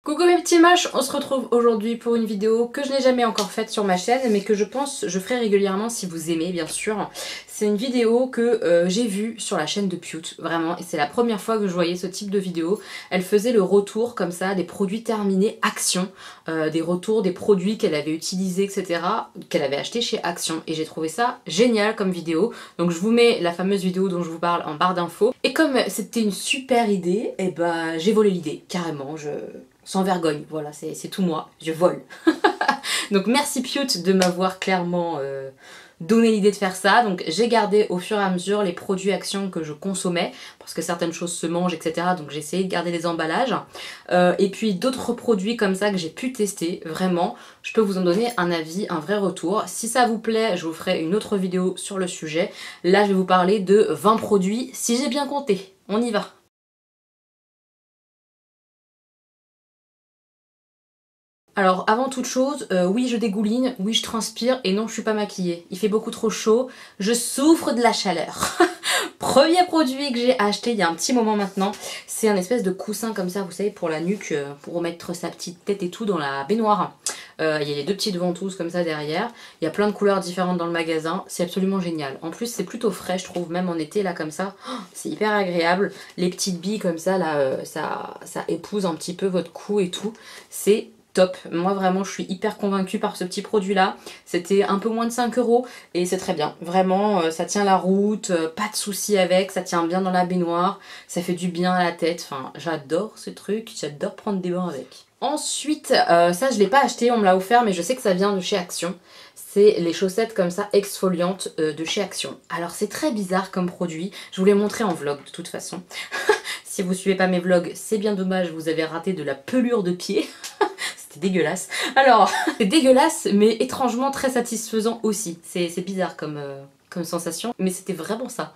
Coucou mes petits moches, on se retrouve aujourd'hui pour une vidéo que je n'ai jamais encore faite sur ma chaîne mais que je pense je ferai régulièrement si vous aimez bien sûr. C'est une vidéo que j'ai vue sur la chaîne de Pute, vraiment, et c'est la première fois que je voyais ce type de vidéo. Elle faisait le retour comme ça des produits terminés Action, des retours des produits qu'elle avait utilisés etc, qu'elle avait acheté chez Action, et j'ai trouvé ça génial comme vidéo. Donc je vous mets la fameuse vidéo dont je vous parle en barre d'infos, et comme c'était une super idée, et bah j'ai volé l'idée, carrément, sans vergogne, voilà, c'est tout moi, je vole. Donc merci Pute de m'avoir clairement donné l'idée de faire ça. Donc j'ai gardé au fur et à mesure les produits Action que je consommais, parce que certaines choses se mangent etc, donc j'ai essayé de garder les emballages. Et puis d'autres produits comme ça que j'ai pu tester, vraiment, je peux vous en donner un avis, un vrai retour. Si ça vous plaît, je vous ferai une autre vidéo sur le sujet. Là je vais vous parler de 20 produits, si j'ai bien compté. On y va. Alors avant toute chose, oui je dégouline, oui je transpire et non je suis pas maquillée. Il fait beaucoup trop chaud, je souffre de la chaleur. Premier produit que j'ai acheté il y a un petit moment maintenant, c'est un espèce de coussin comme ça, vous savez, pour la nuque, pour mettre sa petite tête et tout dans la baignoire. Il y a les deux petites ventouses comme ça derrière, il y a plein de couleurs différentes dans le magasin, c'est absolument génial. En plus c'est plutôt frais je trouve, même en été là comme ça, c'est hyper agréable. Les petites billes comme ça là, ça épouse un petit peu votre cou et tout, c'est top. Moi vraiment je suis hyper convaincue par ce petit produit là. C'était un peu moins de 5 € et c'est très bien. Vraiment ça tient la route, pas de soucis avec, ça tient bien dans la baignoire, ça fait du bien à la tête. Enfin j'adore ce truc, j'adore prendre des bains avec. Ensuite, ça je l'ai pas acheté, on me l'a offert mais je sais que ça vient de chez Action. C'est les chaussettes comme ça exfoliantes de chez Action. Alors c'est très bizarre comme produit, je vous l'ai montré en vlog de toute façon. Si vous suivez pas mes vlogs, c'est bien dommage, vous avez raté de la pelure de pied. C'était dégueulasse. Alors, c'est dégueulasse, mais étrangement très satisfaisant aussi. C'est bizarre comme sensation, mais c'était vraiment ça.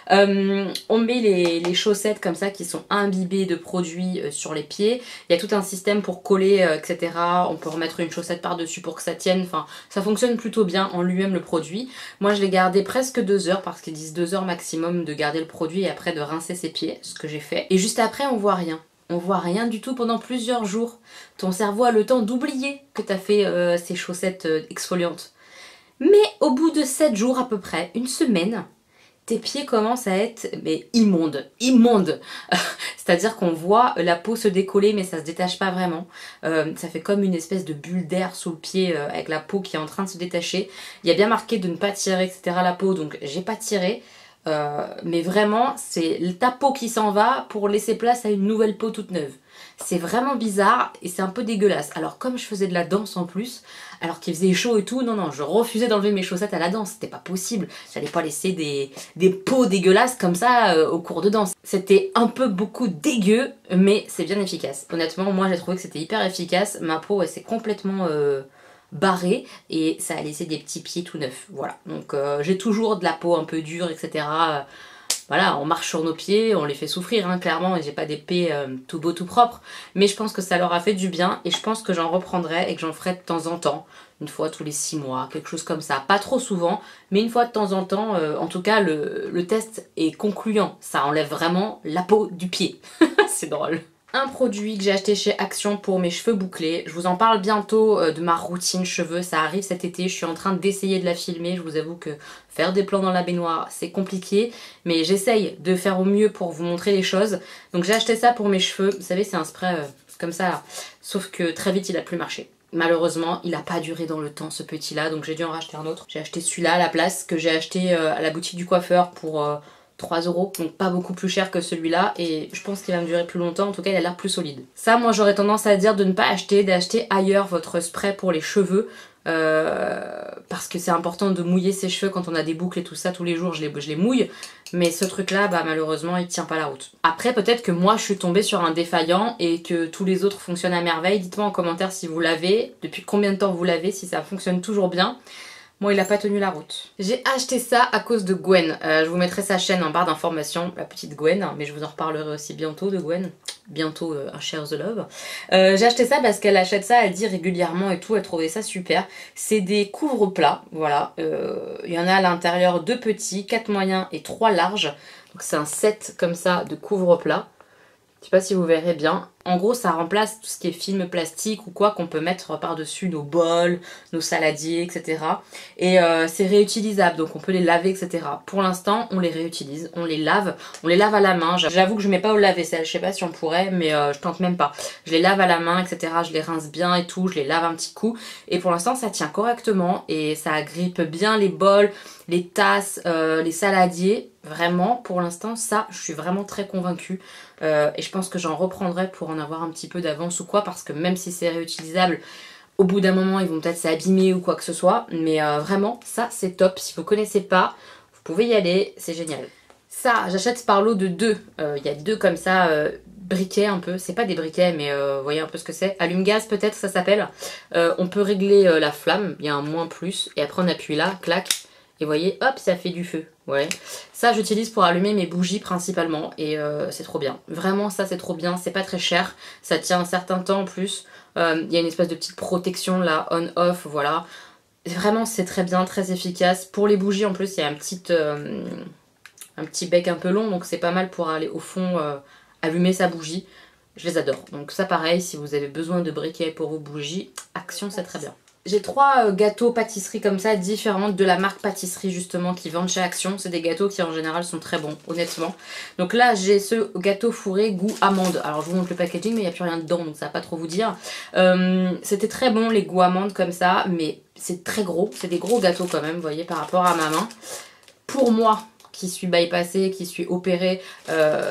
On met les chaussettes comme ça qui sont imbibées de produits sur les pieds. Il y a tout un système pour coller, etc. On peut remettre une chaussette par-dessus pour que ça tienne. Enfin, ça fonctionne plutôt bien en lui-même le produit. Moi, je l'ai gardé presque 2 heures parce qu'ils disent 2 heures maximum de garder le produit et après de rincer ses pieds, ce que j'ai fait. Et juste après, on voit rien. On voit rien du tout pendant plusieurs jours. Ton cerveau a le temps d'oublier que t'as fait ces chaussettes exfoliantes. Mais au bout de 7 jours à peu près, une semaine, tes pieds commencent à être immondes. Immondes. C'est-à-dire qu'on voit la peau se décoller mais ça se détache pas vraiment. Ça fait comme une espèce de bulle d'air sous le pied avec la peau qui est en train de se détacher. Il y a bien marqué de ne pas tirer etc. la peau, donc j'ai pas tiré. Mais vraiment c'est ta peau qui s'en va pour laisser place à une nouvelle peau toute neuve. C'est vraiment bizarre et c'est un peu dégueulasse. Alors comme je faisais de la danse en plus, alors qu'il faisait chaud et tout, non, je refusais d'enlever mes chaussettes à la danse, c'était pas possible. J'allais pas laisser des peaux dégueulasses comme ça au cours de danse. C'était un peu beaucoup dégueu, mais c'est bien efficace. Honnêtement, moi j'ai trouvé que c'était hyper efficace. Ma peau elle s'est complètement barrée et ça a laissé des petits pieds tout neufs. Voilà, donc j'ai toujours de la peau un peu dure, etc. Voilà, on marche sur nos pieds, on les fait souffrir hein, clairement, et j'ai pas des pieds tout beau tout propre, mais je pense que ça leur a fait du bien et je pense que j'en reprendrai et que j'en ferai de temps en temps, une fois tous les 6 mois, quelque chose comme ça, pas trop souvent, mais une fois de temps en temps. En tout cas le test est concluant, ça enlève vraiment la peau du pied. C'est drôle. Un produit que j'ai acheté chez Action pour mes cheveux bouclés. Je vous en parle bientôt de ma routine cheveux, ça arrive cet été, je suis en train d'essayer de la filmer. Je vous avoue que faire des plans dans la baignoire c'est compliqué, mais j'essaye de faire au mieux pour vous montrer les choses. Donc j'ai acheté ça pour mes cheveux, vous savez c'est un spray comme ça là, sauf que très vite il a plus marché. Malheureusement, il n'a pas duré dans le temps ce petit là, donc j'ai dû en racheter un autre. J'ai acheté celui-là à la place que j'ai acheté à la boutique du coiffeur pour 3 €, donc pas beaucoup plus cher que celui-là, et je pense qu'il va me durer plus longtemps, en tout cas il a l'air plus solide. Ça moi j'aurais tendance à dire de ne pas acheter, d'acheter ailleurs votre spray pour les cheveux, parce que c'est important de mouiller ses cheveux quand on a des boucles et tout ça, tous les jours je les mouille, mais ce truc là bah malheureusement il tient pas la route. Après peut-être que moi je suis tombée sur un défaillant et que tous les autres fonctionnent à merveille, dites-moi en commentaire si vous l'avez, depuis combien de temps vous l'avez, si ça fonctionne toujours bien. Moi il a pas tenu la route. J'ai acheté ça à cause de Gwen. Je vous mettrai sa chaîne en barre d'informations, la petite Gwen, mais je vous en reparlerai aussi bientôt de Gwen. Bientôt un Share the Love. J'ai acheté ça parce qu'elle achète ça, elle dit régulièrement et tout, elle trouvait ça super. C'est des couvre-plats, voilà. Il y en a à l'intérieur 2 petits, 4 moyens et 3 larges. Donc c'est un set comme ça de couvre-plats. Je sais pas si vous verrez bien. En gros, ça remplace tout ce qui est film plastique ou quoi qu'on peut mettre par-dessus nos bols, nos saladiers, etc. Et c'est réutilisable, donc on peut les laver, etc. Pour l'instant, on les réutilise, on les lave à la main. J'avoue que je mets pas au lave-vaisselle, je sais pas si on pourrait, mais je tente même pas. Je les lave à la main, etc. Je les rince bien et tout, je les lave un petit coup. Et pour l'instant, ça tient correctement et ça agrippe bien les bols, les tasses, les saladiers. Vraiment, pour l'instant, ça, je suis vraiment très convaincue. Et je pense que j'en reprendrai pour en avoir un petit peu d'avance ou quoi, parce que même si c'est réutilisable, au bout d'un moment, ils vont peut-être s'abîmer ou quoi que ce soit. Mais vraiment, ça, c'est top. Si vous connaissez pas, vous pouvez y aller, c'est génial. Ça, j'achète par lot de 2. Il y a 2 comme ça, briquets un peu. C'est pas des briquets, mais vous voyez un peu ce que c'est. Allume-gaz peut-être, ça s'appelle. On peut régler la flamme, il y a un moins plus. Et après on appuie là, clac. Et vous voyez, hop, ça fait du feu. Ouais. Ça, j'utilise pour allumer mes bougies principalement. Et c'est trop bien. Vraiment, ça, c'est trop bien. C'est pas très cher. Ça tient un certain temps en plus. Il y a une espèce de petite protection là, on-off, voilà. Vraiment, c'est très bien, très efficace. Pour les bougies, en plus, il y a un petit bec un peu long. Donc, c'est pas mal pour aller au fond allumer sa bougie. Je les adore. Donc ça, pareil, si vous avez besoin de briquets pour vos bougies, Action, c'est très bien. J'ai 3 gâteaux pâtisseries comme ça, différentes de la marque pâtisserie justement qui vendent chez Action. C'est des gâteaux qui en général sont très bons, honnêtement. Donc là j'ai ce gâteau fourré goût amande. Alors je vous montre le packaging mais il n'y a plus rien dedans donc ça va pas trop vous dire. C'était très bon les goûts amandes comme ça, mais c'est très gros. C'est des gros gâteaux quand même, vous voyez, par rapport à ma main. Pour moi, qui suis bypassée, qui suis opérée,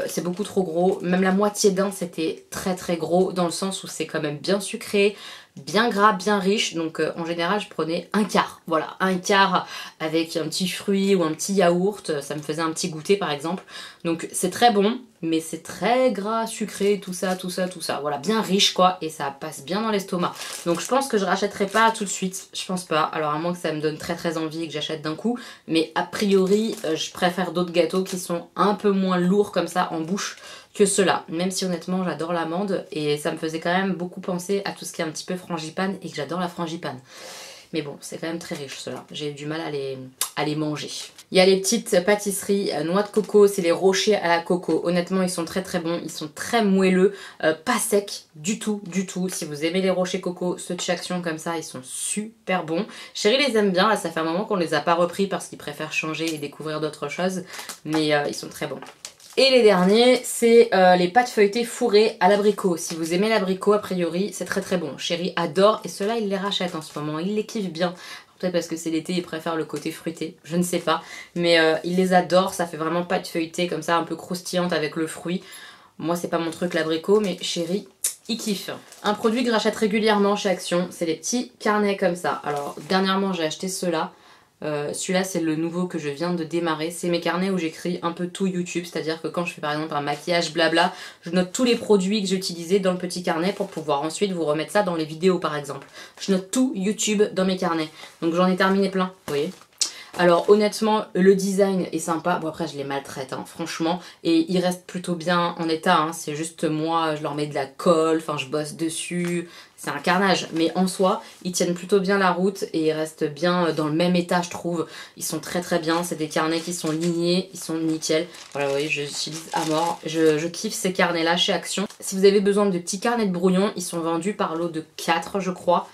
c'est beaucoup trop gros. Même la moitié d'un c'était très très gros dans le sens où c'est quand même bien sucré, bien gras, bien riche. Donc en général je prenais un quart. Voilà, un quart avec un petit fruit ou un petit yaourt. Ça me faisait un petit goûter par exemple. Donc c'est très bon, mais c'est très gras, sucré, tout ça, tout ça, tout ça. Voilà, bien riche quoi, et ça passe bien dans l'estomac. Donc je pense que je rachèterai pas tout de suite, je pense pas. Alors à moins que ça me donne très très envie et que j'achète d'un coup. Mais a priori, je préfère d'autres gâteaux qui sont un peu moins lourds comme ça en bouche que ceux-là. Même si honnêtement j'adore l'amande et ça me faisait quand même beaucoup penser à tout ce qui est un petit peu frangipane et que j'adore la frangipane. Mais bon, c'est quand même très riche ceux-là. J'ai eu du mal à les manger. Il y a les petites pâtisseries noix de coco, c'est les rochers à la coco. Honnêtement, ils sont très très bons, ils sont très moelleux, pas secs du tout, du tout. Si vous aimez les rochers coco, ceux de chez Action comme ça, ils sont super bons. Chéri les aime bien, là ça fait un moment qu'on les a pas repris parce qu'ils préfèrent changer et découvrir d'autres choses. Mais ils sont très bons. Et les derniers, c'est les pâtes feuilletées fourrées à l'abricot. Si vous aimez l'abricot, a priori, c'est très très bon. Chéri adore et ceux-là, il les rachète en ce moment. Il les kiffe bien. Peut-être parce que c'est l'été, il préfère le côté fruité. Je ne sais pas. Mais il les adore. Ça fait vraiment pâte feuilletée comme ça, un peu croustillante avec le fruit. Moi, c'est pas mon truc l'abricot, mais Chéri, il kiffe. Un produit que je rachète régulièrement chez Action, c'est les petits carnets comme ça. Alors, dernièrement, j'ai acheté ceux-là. Celui-là c'est le nouveau que je viens de démarrer, c'est mes carnets où j'écris un peu tout YouTube, c'est-à-dire que quand je fais par exemple un maquillage blabla, je note tous les produits que j'ai utilisés dans le petit carnet pour pouvoir ensuite vous remettre ça dans les vidéos par exemple. Je note tout YouTube dans mes carnets, donc j'en ai terminé plein, vous voyez. Alors honnêtement le design est sympa, bon après je les maltraite hein, franchement, et ils restent plutôt bien en état, hein. C'est juste moi je leur mets de la colle, enfin je bosse dessus, c'est un carnage, mais en soi ils tiennent plutôt bien la route et ils restent bien dans le même état je trouve, ils sont très très bien, c'est des carnets qui sont lignés, ils sont nickel, voilà vous voyez j'utilise à mort, je kiffe ces carnets là chez Action. Si vous avez besoin de petits carnets de brouillon, ils sont vendus par lot de 4 je crois.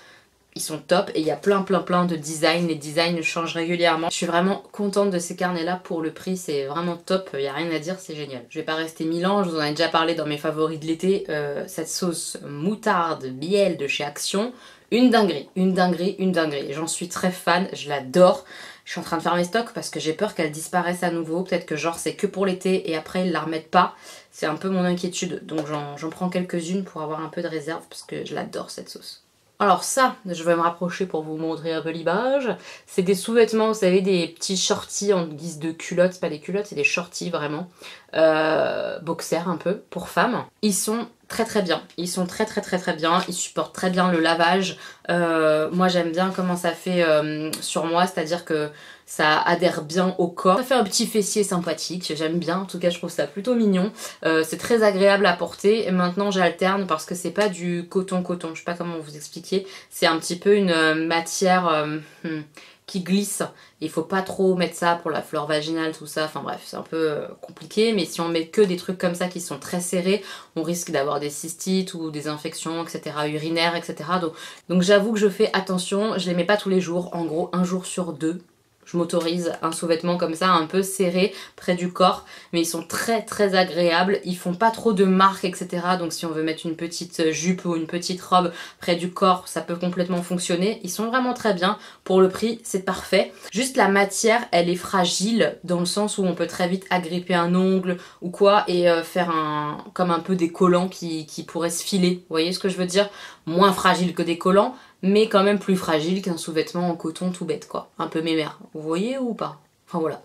Ils sont top et il y a plein de designs, les designs changent régulièrement. Je suis vraiment contente de ces carnets là pour le prix, c'est vraiment top, il n'y a rien à dire, c'est génial. Je vais pas rester 1000 ans, je vous en ai déjà parlé dans mes favoris de l'été, cette sauce moutarde miel de chez Action, une dinguerie, une dinguerie, une dinguerie. J'en suis très fan, je l'adore. Je suis en train de faire mes stocks parce que j'ai peur qu'elle disparaisse à nouveau, peut-être que genre c'est que pour l'été et après ils la remettent pas. C'est un peu mon inquiétude, donc j'en prends quelques-unes pour avoir un peu de réserve parce que je l'adore cette sauce. Alors ça, je vais me rapprocher pour vous montrer un peu l'image. C'est des sous-vêtements, vous savez, des petits shorties en guise de culottes. C'est pas des culottes, c'est des shorties vraiment. Boxers un peu, pour femmes. Ils sont très très bien. Ils sont très bien. Ils supportent très bien le lavage. Moi j'aime bien comment ça fait sur moi, c'est-à-dire que ça adhère bien au corps. Ça fait un petit fessier sympathique, j'aime bien, en tout cas je trouve ça plutôt mignon. C'est très agréable à porter et maintenant j'alterne parce que c'est pas du coton, je sais pas comment vous expliquer. C'est un petit peu une matière qui glisse. Il faut pas trop mettre ça pour la flore vaginale, tout ça. Enfin bref, c'est un peu compliqué. Mais si on met que des trucs comme ça qui sont très serrés, on risque d'avoir des cystites ou des infections, etc. urinaires, etc. Donc j'avoue que je fais attention. Je les mets pas tous les jours. En gros, un jour sur deux. Je m'autorise un sous-vêtement comme ça, un peu serré, près du corps. Mais ils sont très très agréables. Ils font pas trop de marques, etc. Donc si on veut mettre une petite jupe ou une petite robe près du corps, ça peut complètement fonctionner. Ils sont vraiment très bien. Pour le prix, c'est parfait. Juste la matière, elle est fragile dans le sens où on peut très vite agripper un ongle ou quoi et faire comme un peu des collants qui pourraient se filer. Vous voyez ce que je veux dire? Moins fragile que des collants, mais quand même plus fragile qu'un sous-vêtement en coton tout bête quoi. Un peu mémère. Vous voyez ou pas? Enfin voilà.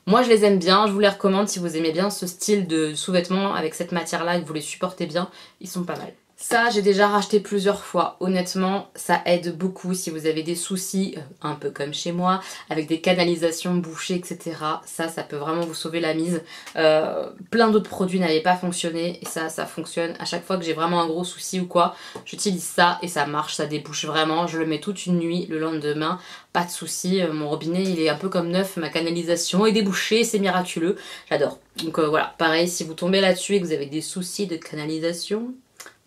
Moi je les aime bien, je vous les recommande si vous aimez bien ce style de sous-vêtements avec cette matière là et que vous les supportez bien, ils sont pas mal. Ça, j'ai déjà racheté plusieurs fois. Honnêtement, ça aide beaucoup si vous avez des soucis, un peu comme chez moi, avec des canalisations bouchées, etc. Ça peut vraiment vous sauver la mise. Plein d'autres produits n'avaient pas fonctionné et ça fonctionne. À chaque fois que j'ai vraiment un gros souci ou quoi, j'utilise ça et ça marche, ça débouche vraiment. Je le mets toute une nuit, le lendemain, pas de souci. Mon robinet, il est un peu comme neuf, ma canalisation est débouchée, c'est miraculeux. J'adore. Donc voilà, pareil, si vous tombez là-dessus et que vous avez des soucis de canalisation,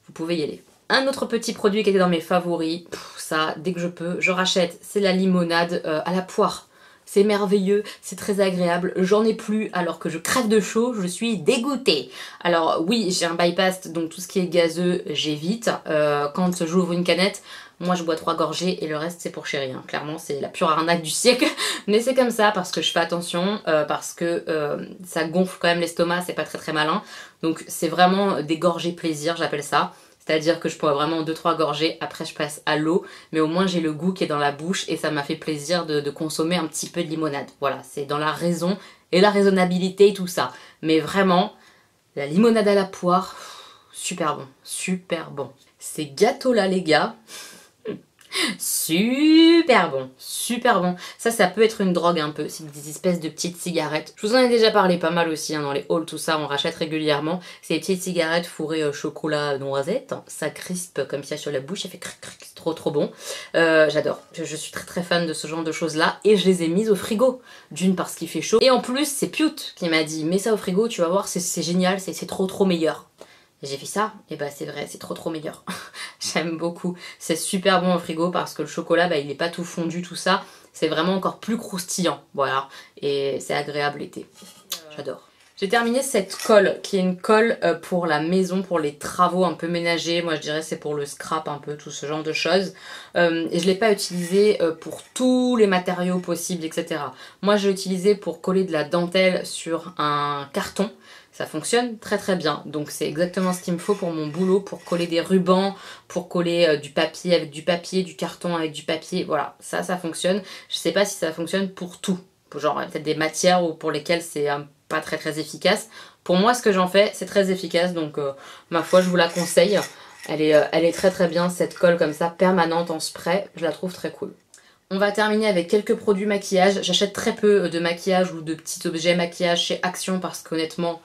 vous pouvez y aller. Un autre petit produit qui était dans mes favoris, ça, dès que je peux, je rachète, c'est la limonade à la poire. C'est merveilleux, c'est très agréable, j'en ai plus alors que je crève de chaud, je suis dégoûtée. Alors oui, j'ai un bypass, donc tout ce qui est gazeux, j'évite. Quand j'ouvre une canette, moi je bois 3 gorgées et le reste c'est pour chéri. Hein. Clairement c'est la pure arnaque du siècle, mais c'est comme ça parce que je fais attention, parce que ça gonfle quand même l'estomac, c'est pas très très malin. Donc c'est vraiment des gorgées plaisir, j'appelle ça. C'est-à-dire que je pourrais vraiment 2-3 gorgées, après je passe à l'eau, mais au moins j'ai le goût qui est dans la bouche et ça m'a fait plaisir de consommer un petit peu de limonade. Voilà, c'est dans la raison et la raisonnabilité et tout ça. Mais vraiment, la limonade à la poire, super bon, super bon. Ces gâteaux-là les gars, super bon, super bon. Ça peut être une drogue un peu, c'est des espèces de petites cigarettes. Je vous en ai déjà parlé pas mal aussi hein, dans les hauls, tout ça, on rachète régulièrement. C'est des petites cigarettes fourrées chocolat noisette, ça crispe comme ça sur la bouche, ça fait cric cric, c'est trop trop bon. J'adore, je suis très très fan de ce genre de choses là et je les ai mises au frigo. D'une parce qu'il fait chaud et en plus c'est Pute qui m'a dit mets ça au frigo, tu vas voir c'est génial, c'est trop trop meilleur. J'ai fait ça, et bah c'est vrai, c'est trop trop meilleur. J'aime beaucoup. C'est super bon au frigo parce que le chocolat, bah, il est pas tout fondu, tout ça. C'est vraiment encore plus croustillant, voilà. Et c'est agréable l'été. J'adore. J'ai terminé cette colle, qui est une colle pour la maison, pour les travaux un peu ménagers. Moi je dirais c'est pour le scrap un peu, tout ce genre de choses. Et je l'ai pas utilisé pour tous les matériaux possibles, etc. Moi je l'ai utilisé pour coller de la dentelle sur un carton. Ça fonctionne très très bien, donc c'est exactement ce qu'il me faut pour mon boulot, pour coller des rubans, pour coller du papier avec du papier, du carton avec du papier, voilà, ça fonctionne. Je sais pas si ça fonctionne pour tout, genre peut-être des matières ou pour lesquelles c'est pas très très efficace. Pour moi ce que j'en fais c'est très efficace, donc ma foi je vous la conseille. Elle est très très bien cette colle comme ça, permanente en spray, je la trouve très cool. On va terminer avec quelques produits maquillage. J'achète très peu de maquillage ou de petits objets maquillage chez Action parce qu'honnêtement,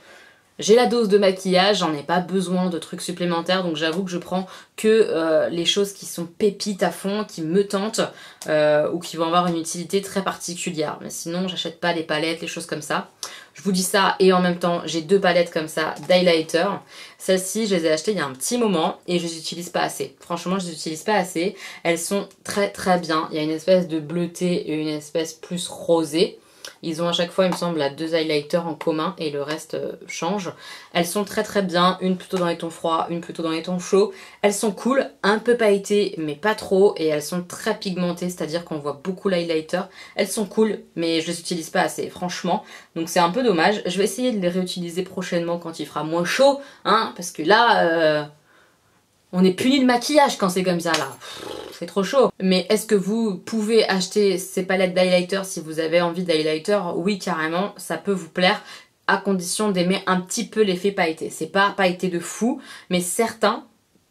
j'ai la dose de maquillage, j'en ai pas besoin de trucs supplémentaires, donc j'avoue que je prends que les choses qui sont pépites à fond, qui me tentent ou qui vont avoir une utilité très particulière. Mais sinon, j'achète pas les palettes, les choses comme ça. Je vous dis ça et en même temps, j'ai 2 palettes comme ça d'highlighter. Celles-ci, je les ai achetées il y a un petit moment et je les utilise pas assez. Franchement, je les utilise pas assez. Elles sont très très bien. Il y a une espèce de bleuté et une espèce plus rosée. Ils ont à chaque fois, il me semble, 2 highlighters en commun et le reste change. Elles sont très très bien, une plutôt dans les tons froids, une plutôt dans les tons chauds. Elles sont cool, un peu pailletées mais pas trop et elles sont très pigmentées, c'est-à-dire qu'on voit beaucoup l'highlighter. Elles sont cool mais je les utilise pas assez, franchement. Donc c'est un peu dommage. Je vais essayer de les réutiliser prochainement quand il fera moins chaud, hein, parce que là... on est puni de maquillage quand c'est comme ça là, c'est trop chaud. Mais est-ce que vous pouvez acheter ces palettes d'highlighter si vous avez envie d'highlighter? Oui carrément, ça peut vous plaire à condition d'aimer un petit peu l'effet pailleté. C'est pas pailleté de fou, mais certains,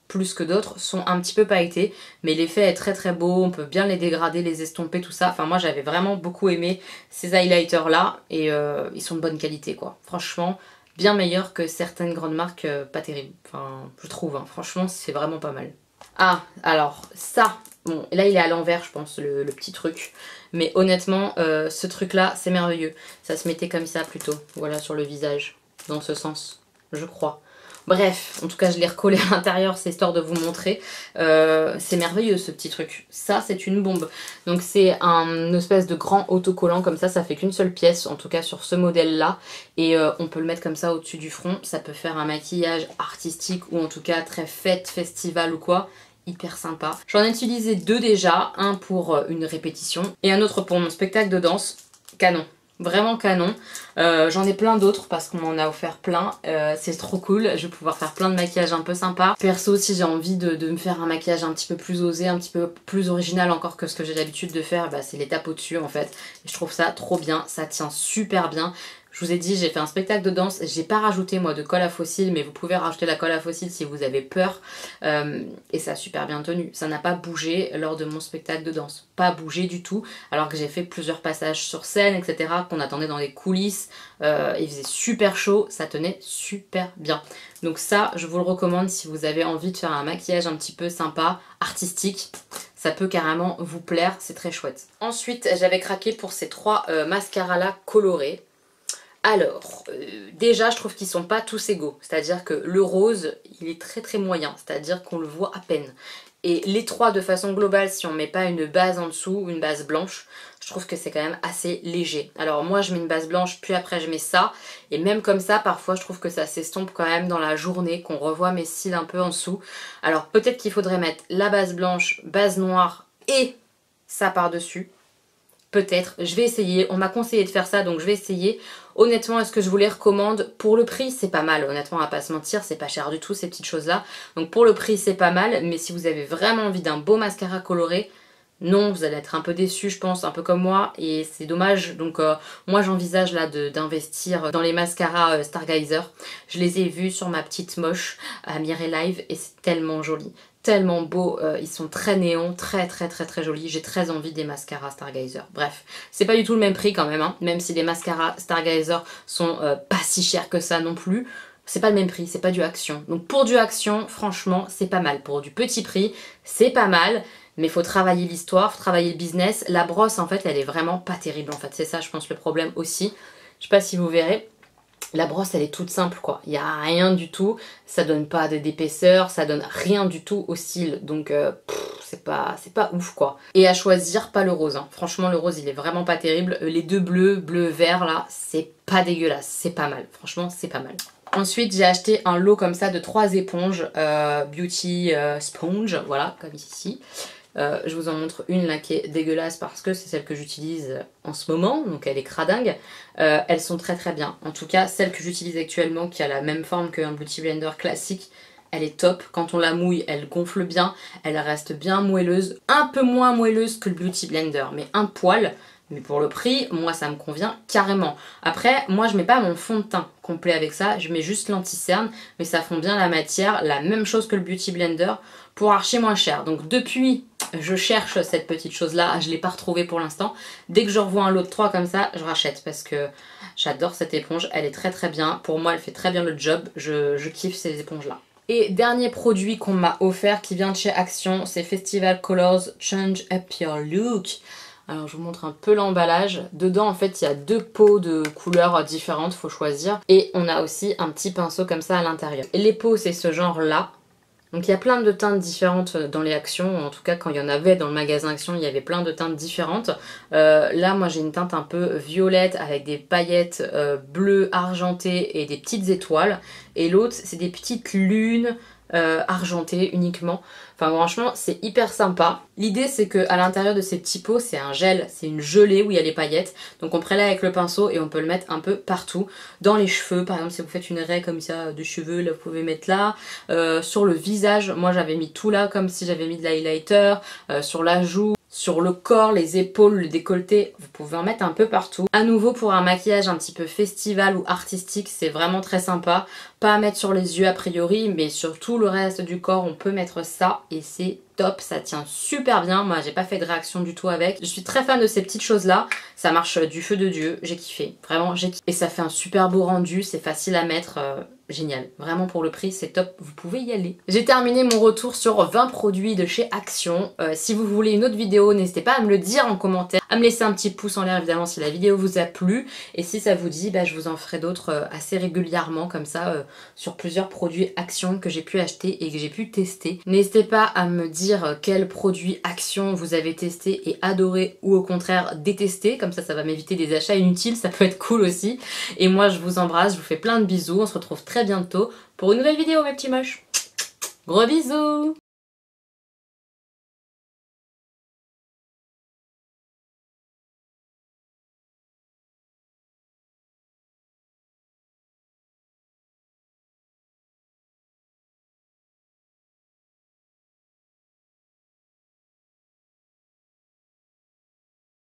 plus que d'autres, sont un petit peu pailletés. Mais l'effet est très très beau, on peut bien les dégrader, les estomper, tout ça. Enfin moi j'avais vraiment beaucoup aimé ces highlighters là et ils sont de bonne qualité quoi. Franchement... bien meilleur que certaines grandes marques pas terribles. Enfin, je trouve, hein. Franchement, c'est vraiment pas mal. Ah, alors, ça, Bon, et là il est à l'envers je pense le petit truc. Mais honnêtement ce truc là c'est merveilleux. Ça se mettait comme ça plutôt, voilà sur le visage. Dans ce sens, je crois. Bref, en tout cas je l'ai recollé à l'intérieur, c'est histoire de vous montrer. C'est merveilleux ce petit truc. Ça c'est une bombe. Donc c'est un espèce de grand autocollant comme ça fait qu'une seule pièce, en tout cas sur ce modèle là. Et on peut le mettre comme ça au-dessus du front. Ça peut faire un maquillage artistique ou en tout cas très fête, festival ou quoi. Hyper sympa. J'en ai utilisé 2 déjà, un pour une répétition et un autre pour mon spectacle de danse. Canon. Vraiment canon. J'en ai plein d'autres parce qu'on m'en a offert plein. C'est trop cool. Je vais pouvoir faire plein de maquillages un peu sympas. Perso, si j'ai envie de me faire un maquillage un petit peu plus osé, un petit peu plus original encore que ce que j'ai l'habitude de faire, bah, c'est l'étape au-dessus en fait. Et je trouve ça trop bien. Ça tient super bien. Je vous ai dit, j'ai fait un spectacle de danse, j'ai pas rajouté moi de colle à fossiles, mais vous pouvez rajouter la colle à fossiles si vous avez peur. Et ça a super bien tenu. Ça n'a pas bougé lors de mon spectacle de danse. Pas bougé du tout, alors que j'ai fait plusieurs passages sur scène, etc. qu'on attendait dans les coulisses. Il faisait super chaud, ça tenait super bien. Donc ça, je vous le recommande si vous avez envie de faire un maquillage un petit peu sympa, artistique. Ça peut carrément vous plaire, c'est très chouette. Ensuite, j'avais craqué pour ces 3 mascaras là colorés. Alors, déjà je trouve qu'ils sont pas tous égaux, c'est-à-dire que le rose il est très moyen, c'est-à-dire qu'on le voit à peine. Et les 3 de façon globale, si on met pas une base en dessous, une base blanche, je trouve que c'est quand même assez léger. Alors moi je mets une base blanche, puis après je mets ça, et même comme ça parfois je trouve que ça s'estompe quand même dans la journée, qu'on revoit mes cils un peu en dessous. Alors peut-être qu'il faudrait mettre la base blanche, base noire et ça par-dessus. Peut-être, je vais essayer, on m'a conseillé de faire ça donc je vais essayer. Honnêtement, est-ce que je vous les recommande? Pour le prix, c'est pas mal, honnêtement, on va pas se mentir, c'est pas cher du tout ces petites choses-là. Donc pour le prix, c'est pas mal, mais si vous avez vraiment envie d'un beau mascara coloré, non, vous allez être un peu déçus, je pense, un peu comme moi, et c'est dommage. Donc moi j'envisage là d'investir dans les mascaras Stargazer. Je les ai vus sur ma petite moche à Mireille Live et c'est tellement joli. Tellement beaux, ils sont très néons, très jolis. J'ai très envie des mascaras Stargazer. Bref, c'est pas du tout le même prix quand même, hein, même si les mascaras Stargazer sont pas si chers que ça non plus. C'est pas le même prix, c'est pas du Action. Donc pour du Action, franchement, c'est pas mal. Pour du petit prix, c'est pas mal. Mais il faut travailler l'histoire, faut travailler le business. La brosse, en fait, elle est vraiment pas terrible. En fait, c'est ça, je pense, le problème aussi. Je sais pas si vous verrez. La brosse elle est toute simple quoi, il n'y a rien du tout, ça donne pas d'épaisseur, ça donne rien du tout au cils, donc c'est pas ouf quoi. Et à choisir, pas le rose, hein. Franchement le rose il est vraiment pas terrible, les 2 bleus, bleu vert là, c'est pas dégueulasse, c'est pas mal, franchement c'est pas mal. Ensuite j'ai acheté un lot comme ça de 3 éponges Beauty Sponge, voilà comme ici. Je vous en montre une là qui est dégueulasse parce que c'est celle que j'utilise en ce moment, donc elle est cradingue. Elles sont très bien. En tout cas, celle que j'utilise actuellement qui a la même forme qu'un Beauty Blender classique, elle est top. Quand on la mouille, elle gonfle bien, elle reste bien moelleuse. Un peu moins moelleuse que le Beauty Blender, mais un poil. Mais pour le prix, moi ça me convient carrément. Après, moi je mets pas mon fond de teint complet avec ça, je mets juste l'anti-cerne, mais ça fond bien la matière, la même chose que le Beauty Blender, pour archi moins cher. Donc depuis, je cherche cette petite chose là, je l'ai pas retrouvée pour l'instant. Dès que je revois un lot de 3 comme ça, je rachète parce que j'adore cette éponge, elle est très bien. Pour moi elle fait très bien le job, je kiffe ces éponges là. Et dernier produit qu'on m'a offert qui vient de chez Action, c'est Festival Colors Change Up Your Look. Alors je vous montre un peu l'emballage. Dedans en fait il y a 2 pots de couleurs différentes, faut choisir. Et on a aussi un petit pinceau comme ça à l'intérieur. Et les pots c'est ce genre là. Donc il y a plein de teintes différentes dans les Actions, en tout cas quand il y en avait dans le magasin Action, il y avait plein de teintes différentes. Là moi j'ai une teinte un peu violette avec des paillettes bleues argentées et des petites étoiles. Et l'autre c'est des petites lunes argentées uniquement. Enfin franchement c'est hyper sympa. L'idée c'est que à l'intérieur de ces petits pots c'est un gel, c'est une gelée où il y a les paillettes. Donc on prélève avec le pinceau et on peut le mettre un peu partout. Dans les cheveux par exemple si vous faites une raie comme ça de cheveux, là vous pouvez mettre là. Sur le visage, moi j'avais mis tout là comme si j'avais mis de l'highlighter. Sur la joue, sur le corps, les épaules, le décolleté, vous pouvez en mettre un peu partout. À nouveau pour un maquillage un petit peu festival ou artistique, c'est vraiment très sympa. Pas à mettre sur les yeux a priori, mais sur tout le reste du corps on peut mettre ça et c'est top, ça tient super bien. Moi j'ai pas fait de réaction du tout avec. Je suis très fan de ces petites choses là, ça marche du feu de Dieu, j'ai kiffé, vraiment j'ai kiffé. Et ça fait un super beau rendu, c'est facile à mettre. génial. Vraiment pour le prix, c'est top, vous pouvez y aller. J'ai terminé mon retour sur 20 produits de chez Action. Si vous voulez une autre vidéo, n'hésitez pas à me le dire en commentaire, à me laisser un petit pouce en l'air évidemment si la vidéo vous a plu. Et si ça vous dit, je vous en ferai d'autres assez régulièrement comme ça sur plusieurs produits Action que j'ai pu acheter et que j'ai pu tester. N'hésitez pas à me dire quels produits Action vous avez testé et adoré ou au contraire détesté. Comme ça, ça va m'éviter des achats inutiles, ça peut être cool aussi. Et moi, je vous embrasse, je vous fais plein de bisous. On se retrouve très bientôt pour une nouvelle vidéo mes petits moches. Gros bisous!